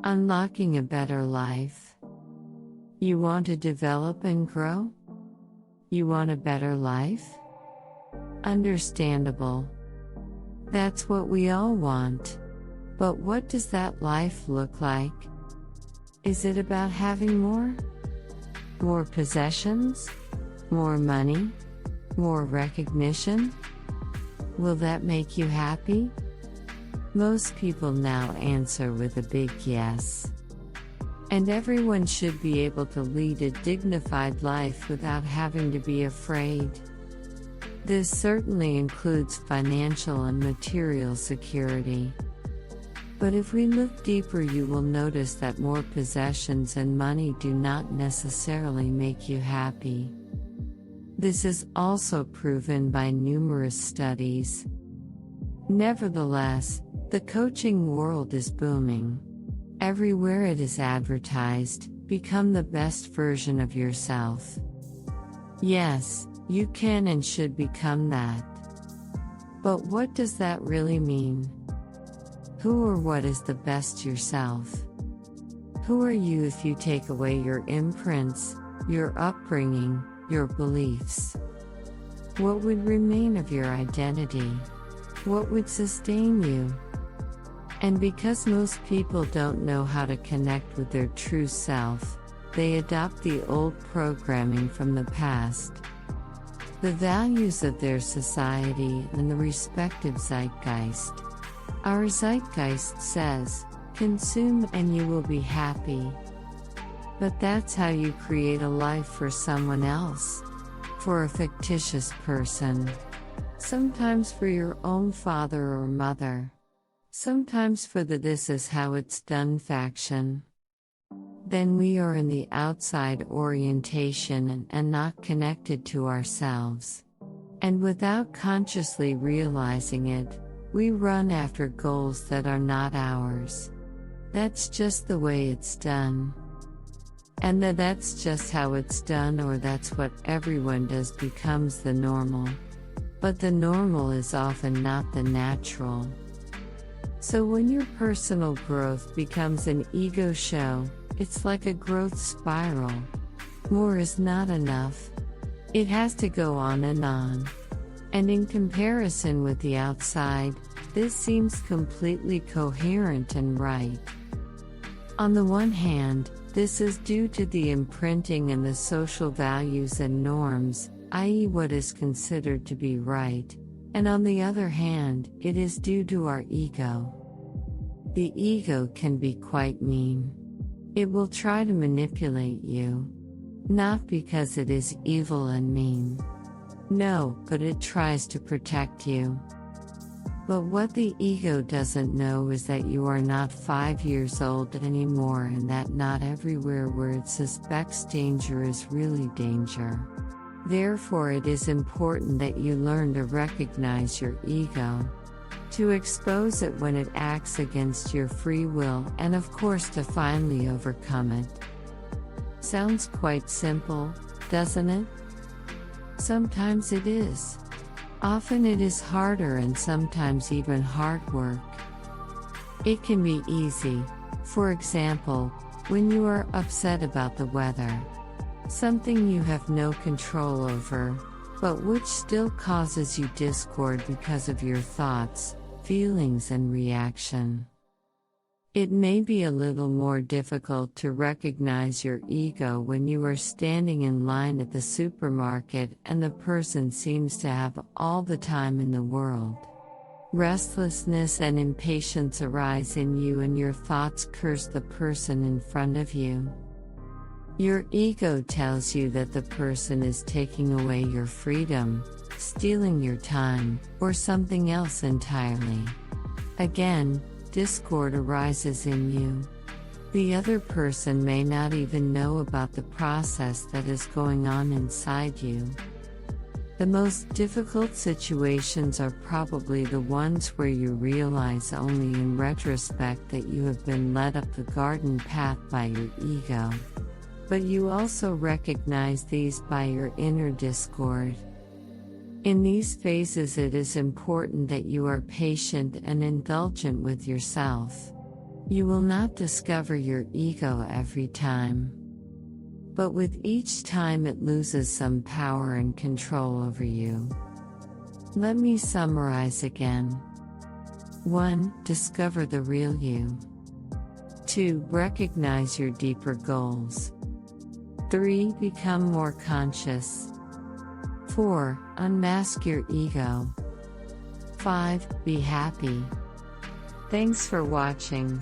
Unlocking a better life. You want to develop and grow? You want a better life? Understandable. That's what we all want. But what does that life look like? Is it about having more? More possessions? More money? More recognition? Will that make you happy? Most people now answer with a big yes. And everyone should be able to lead a dignified life without having to be afraid. This certainly includes financial and material security. But if we look deeper, you will notice that more possessions and money do not necessarily make you happy. This is also proven by numerous studies. Nevertheless, the coaching world is booming. Everywhere it is advertised, become the best version of yourself. Yes, you can and should become that. But what does that really mean? Who or what is the best yourself? Who are you if you take away your imprints, your upbringing, your beliefs? What would remain of your identity? What would sustain you? And because most people don't know how to connect with their true self, they adopt the old programming from the past. The values of their society and the respective zeitgeist. Our zeitgeist says, consume and you will be happy. But that's how you create a life for someone else. For a fictitious person. Sometimes for your own father or mother. Sometimes for the "this is how it's done" faction. Then we are in the outside orientation and not connected to ourselves. And without consciously realizing it, we run after goals that are not ours. That's just the way it's done. And that's just how it's done, or that's what everyone does, becomes the normal. But the normal is often not the natural. So when your personal growth becomes an ego show, it's like a growth spiral. More is not enough. It has to go on and on. And in comparison with the outside, this seems completely coherent and right. On the one hand, this is due to the imprinting and the social values and norms, i.e., what is considered to be right, and on the other hand, it is due to our ego. The ego can be quite mean. It will try to manipulate you. Not because it is evil and mean. No, but it tries to protect you. But what the ego doesn't know is that you are not 5 years old anymore, and that not everywhere where it suspects danger is really danger. Therefore, it is important that you learn to recognize your ego, to expose it when it acts against your free will, and of course to finally overcome it. Sounds quite simple, doesn't it? Sometimes it is. Often it is harder, and sometimes even hard work. It can be easy, for example, when you are upset about the weather. Something you have no control over, but which still causes you discord because of your thoughts, feelings and reaction. It may be a little more difficult to recognize your ego when you are standing in line at the supermarket and the person seems to have all the time in the world. Restlessness and impatience arise in you and your thoughts curse the person in front of you. Your ego tells you that the person is taking away your freedom, stealing your time, or something else entirely. Again, discord arises in you. The other person may not even know about the process that is going on inside you. The most difficult situations are probably the ones where you realize only in retrospect that you have been led up the garden path by your ego. But you also recognize these by your inner discord. In these phases, it is important that you are patient and indulgent with yourself. You will not discover your ego every time. But with each time it loses some power and control over you. Let me summarize again. 1. Discover the real you. 2. Recognize your deeper goals. 3. Become more conscious. 4. Unmask your ego. 5. Be happy. Thanks for watching.